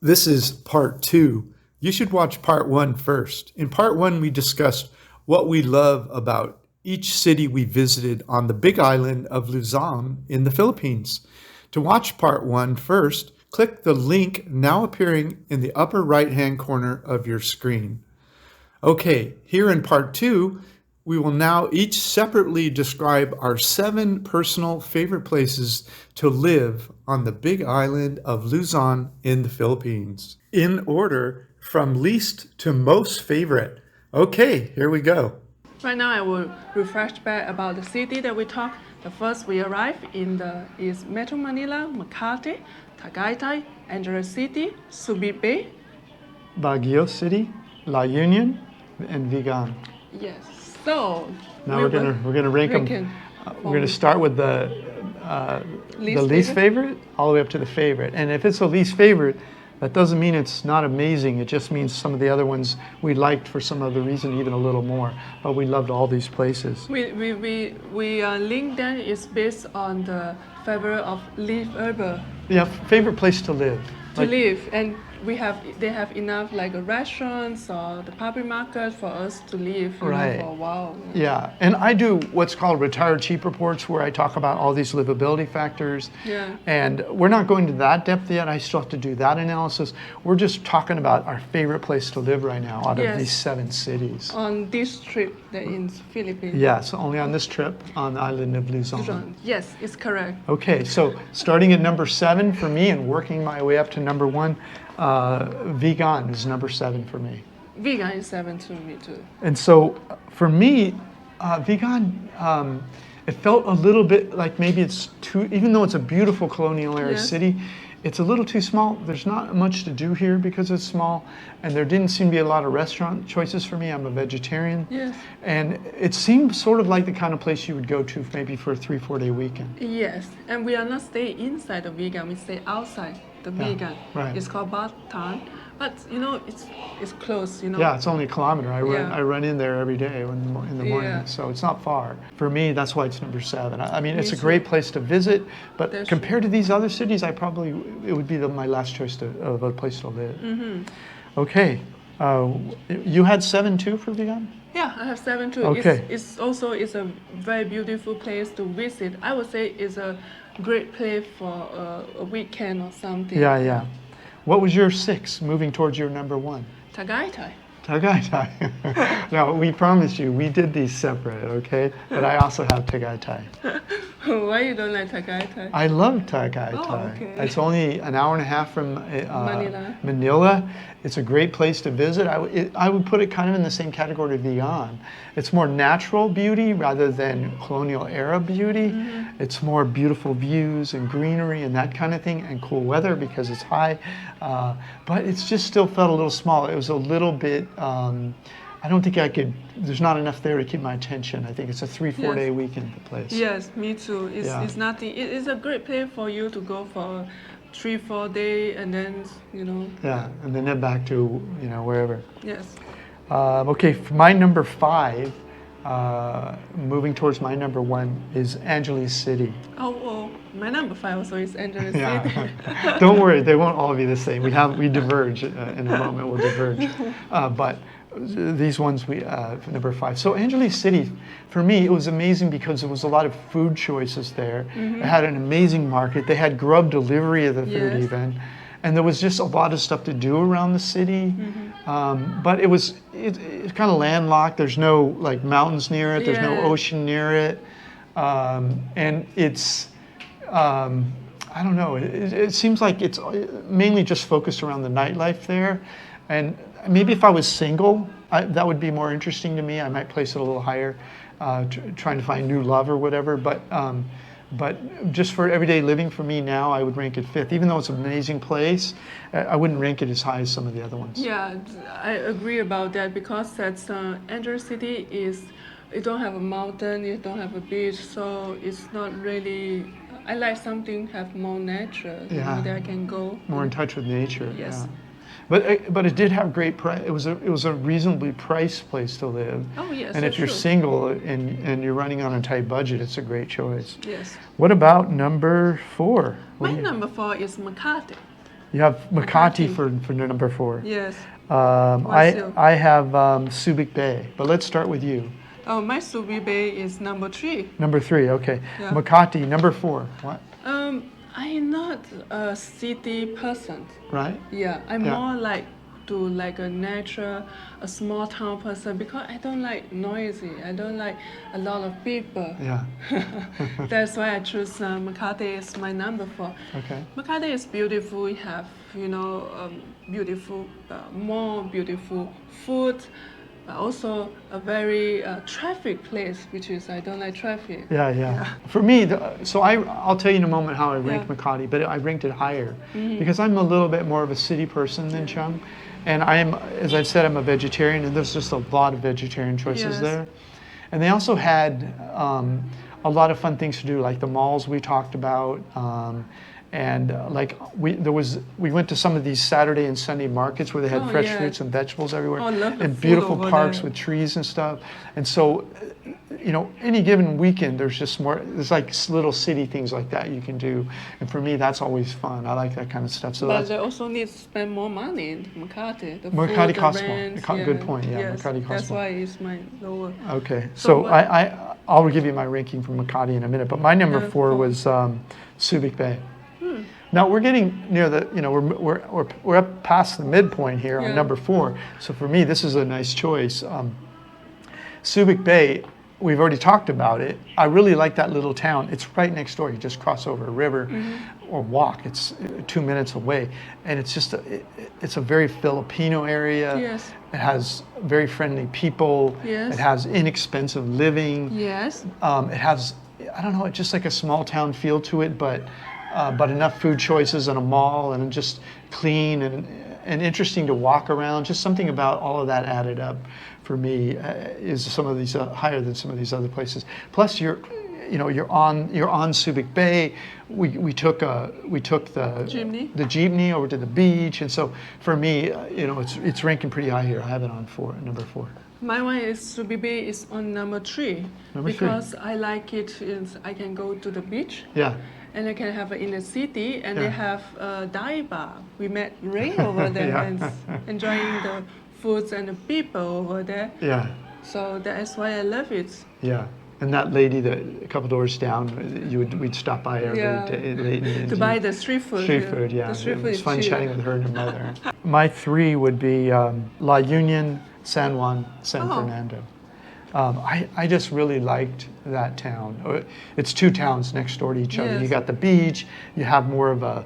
This is part 2. You should watch part 1 first. In part 1, we discussed what we love about each city we visited on the big island of Luzon in the Philippines. To watch part 1 first, click the link now appearing in the upper right-hand corner of your screen. Okay, here in part 2, we will now each separately describe our 7 personal favorite places to live on the big island of Luzon in the Philippines. In order, from least to most favorite. Okay, here we go. Right now I will refresh back about the city that we talked. The first we arrived in is Metro Manila, Makati, Tagaytay, Angeles City, Subic Bay, Baguio City, La Union, and Vigan. Yes. So now we're gonna rank them. We're gonna start with the least favorite all the way up to the favorite. And if it's the least favorite, that doesn't mean it's not amazing. It just means some of the other ones we liked for some other reason even a little more. But we loved all these places. We link them is based on the favorite of live. Yeah, favorite place to live. Live, and they have enough like restaurants or the public market for us to live for a while. Yeah, and I do what's called retired cheap reports where I talk about all these livability factors. Yeah. And we're not going to that depth yet. I still have to do that analysis. We're just talking about our favorite place to live right now out of these 7 cities. On this trip in Philippines. Yes, only on this trip on the island of Luzon. Yes, it's correct. Okay, so starting at number 7 for me and working my way up to number 1, Vigan is number 7 for me. Vigan is 7 to me too. And so for me, Vigan, it felt a little bit like maybe it's too, even though it's a beautiful colonial era city, it's a little too small. There's not much to do here because it's small, and there didn't seem to be a lot of restaurant choices for me. I'm a vegetarian. Yes. And it seemed sort of like the kind of place you would go to maybe for a 3-4 day weekend. Yes, and we are not staying inside the Vigan, we stay outside the Vigan. Right. It's called Bataan, but you know it's close. You know. Yeah, it's only a kilometer. I run in there every day in the morning, so it's not far. For me, that's why it's number 7. I mean, it's a great place to visit, but compared to these other cities, it would be my last choice of a place to live. Mm-hmm. Okay, you had 7 too for Vigan? Yeah, I have 7 too. Okay. It's also a very beautiful place to visit. I would say it's a great place for a weekend or something. Yeah. What was your 6 moving towards your number 1? Tagaytay. Tagaytay. Now, we promised you, we did these separate, okay? But I also have Tagaytay. Why you don't like Tagaytay? I love Tagaytay. Oh, okay. It's only an hour and a half from Manila. It's a great place to visit. I would put it kind of in the same category of Vigan. It's more natural beauty rather than colonial era beauty. Mm-hmm. It's more beautiful views and greenery and that kind of thing, and cool weather because it's high. But it's just still felt a little small. It was a little bit, I don't think there's not enough there to keep my attention. I think it's a 3-4 day weekend place. Yes, me too. It's nothing. It's a great place for you to go for 3-4 days and then, Yeah, and then head back to, wherever. Yes. Okay, for my number 5, moving towards my number 1 is Angeles City. Oh, my number 5 also is Angeles City. Don't worry, they won't all be the same. We diverge in a moment. We'll diverge, but these ones number 5. So Angeles City, for me, it was amazing because there was a lot of food choices there. Mm-hmm. It had an amazing market. They had grub delivery of the food even. And there was just a lot of stuff to do around the city. Mm-hmm. But it's kind of landlocked. There's no like mountains near it. There's no ocean near it. And it's, I don't know, it seems like it's mainly just focused around the nightlife there. And maybe if I was single, that would be more interesting to me. I might place it a little higher, trying to find new love or whatever. But just for everyday living for me now, I would rank it 5th. Even though it's an amazing place, I wouldn't rank it as high as some of the other ones. Yeah, I agree about that because that's Angeles City it don't have a mountain, it don't have a beach, so it's not really. I like something have more nature. That I can go more in touch with nature. Yes. Yeah. But it did have great price. It was a reasonably priced place to live. Oh yes. And if you're single and you're running on a tight budget, it's a great choice. Yes. What about number 4? My number 4 is Makati. You have 𝐬𝒂𝒕 𝐬𝒂𝒕. for number 4. Yes. I What's your- I have Subic Bay, but let's start with you. Oh, my Subic Bay is number 3. Number 3, okay. Yeah. 𝐬𝒂𝒕, number 4. What? I'm not a city person. Right? Yeah, I'm Yeah. more like a natural, a small town person because I don't like noisy. I don't like a lot of people. Yeah. That's why I choose 𝐬𝒂𝒕 as my number 4. Okay. 𝒬𝒂𝒕 is beautiful. We have, beautiful, more beautiful food, but also a very traffic place, which is I don't like traffic. Yeah. For me, so I'll tell you in a moment how I ranked Yeah. 𝒬𝒂𝒕, but I ranked it higher because I'm a little bit more of a city person than 𝐁𝐎. And as I've said, I'm a vegetarian, and there's just a lot of vegetarian choices Yes. there. And they also had a lot of fun things to do, like the malls we talked about. We went to some of these Saturday and Sunday markets where they had Oh, fresh yeah. fruits and vegetables everywhere, Oh, I love the and food beautiful over parks there. with trees and stuff. And so, any given weekend, there's just more. There's like little city things like that you can do, and for me, that's always fun. I like that kind of stuff. So But that's they also need to spend more money in 𝒬𝒂𝒕. The 𝒬𝒂𝒕 food, the costs more. rent, Good point, yeah, Yes, �𝒂𝒕 costs that's more. why it's my lower. okay. So So what- I'll give you my ranking for 𝒬𝒂𝒕 in a minute, but my number Number 4 4. was Subic Bay. Now we're getting near the, we're up past the midpoint here on Yeah. number 4. So for me, this is a nice choice. Subic Bay, we've already talked about it. I really like that little town. It's right next door. You just cross over a river or walk. It's 2 minutes away, and it's just it's a very Filipino area. Yes. It has very friendly people. Yes. It has inexpensive living. Yes. It has, I don't know, just like a small town feel to it, but enough food choices and a mall and just clean and interesting to walk around. Just something about all of that added up for me is some of these higher than some of these other places. Plus, you're on Subic Bay. We took the jeepney over to the beach, and so for me, it's ranking pretty high here. I have it on number 4. My one is Subic Bay is on number 3 Number 3. because I like it. I can go to the beach. Yeah. And I can have it in the city, and Yeah. they have a dive bar. We met Ray over there Yeah. and enjoying the foods and the people over there. Yeah. So that's why I love it. Yeah. And that lady that a couple doors down, we'd stop by every Yeah. day late in the To buy the street food. street food. Yeah, The street it food was is fun cheap. chatting with her and her mother. My 3 would be La Union, San Juan, San Oh. Fernando. I just really liked that town. It's 2 towns next door to each other. Yes. You got the beach. You have more of a,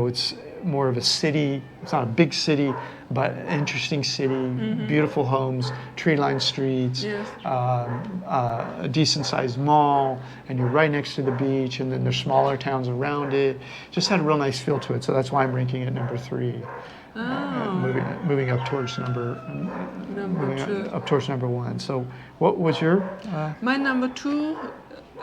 it's more of a city. It's not a big city, but an interesting city. Beautiful homes, tree-lined streets, Yes. a decent-sized mall, and you're right next to the beach. And then there's smaller towns around it. Just had a real nice feel to it. So that's why I'm ranking it number 3. Moving up towards Number 2. up towards number 1. So, what was your My number 2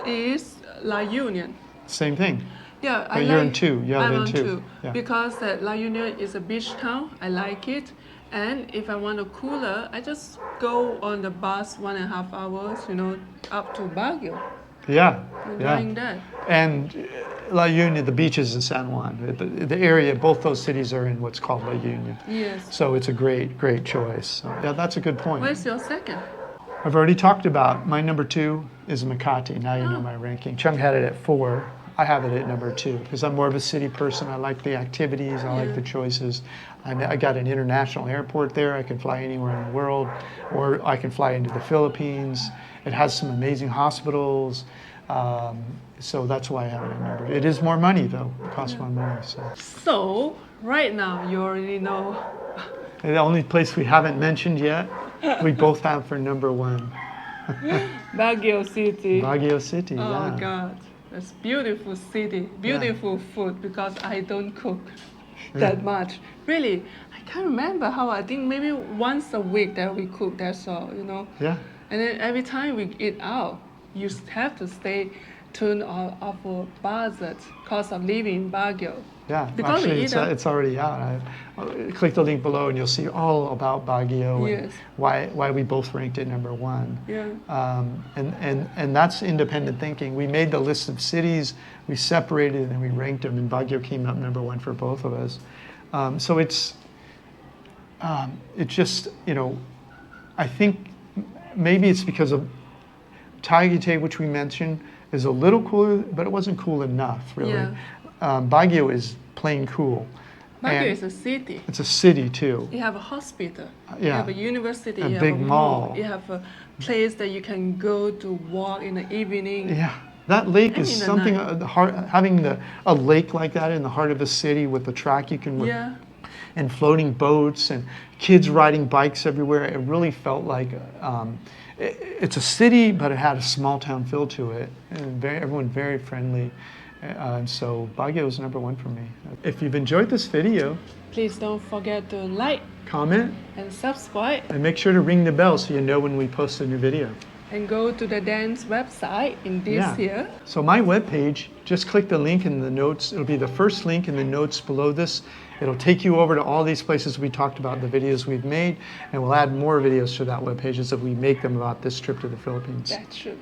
is La Union. same thing? Yeah, But you're in 2. You have I'm it in on 2. Yeah. Because La Union is a beach town. I like it. And if I want a cooler, I just go on the bus 1.5 hours, up to Baguio. Yeah. Enjoying that. And La Union, the beaches in San Juan, the area, both those cities are in what's called La Union. Yes. So it's a great choice. So, yeah, that's a good point. Where's your second? I've already talked about my number 2 is 𝒬𝒂𝒕. Now you know my ranking. 𝐁𝐎 had it at 4. I have it at number 2 because I'm more of a city person. I like the activities. I like the choices. I got an international airport there. I can fly anywhere in the world, or I can fly into the Philippines. It has some amazing hospitals. So that's why I have it at number 2. It is more money though. It costs more money. So, right now, you already know. The only place we haven't mentioned yet, we both have for number 1. Baguio City. Baguio City, Oh, yeah. God. That's beautiful city. Beautiful food because I don't cook that much. Really, I can't remember how. I think maybe once a week that we cook, that's all, Yeah. And then every time we eat out, you have to stay turn of a budget cost of living in Baguio. Yeah, Because actually, we either- it's already out. Click the link below and you'll see all about Baguio and Yes. why we both ranked it #1. Yeah. And that's independent thinking. We made the list of cities, we separated and we ranked them, and Baguio came up #1 for both of us. So it's just, I think maybe it's because of 𝐷𝐻𝐻𝐻𝐻, which we mentioned, is a little cooler, but it wasn't cool enough, really. Yeah. Baguio is plain cool. Baguio And is a city. it's a city too. You have a hospital. You yeah. have a university. A you big have a mall. You have a place that you can go to walk in the evening. Yeah, that lake is in the something. night. Having a lake like that in the heart of a city with the track you can, Yeah. and floating boats and kids riding bikes everywhere. It really felt like it's a city, but it had a small town feel to it. And everyone very friendly. So Baguio is #1 for me. If you've enjoyed this video, Please don't forget to like comment and subscribe and make sure to ring the bell so you know when we post a new video. and go to the dance website in this here. So my webpage, just click the link in the notes. It'll be the first link in the notes below this. It'll take you over to all these places we talked about, the videos we've made, and we'll add more videos to that webpage as we make them about this trip to the Philippines. That's true.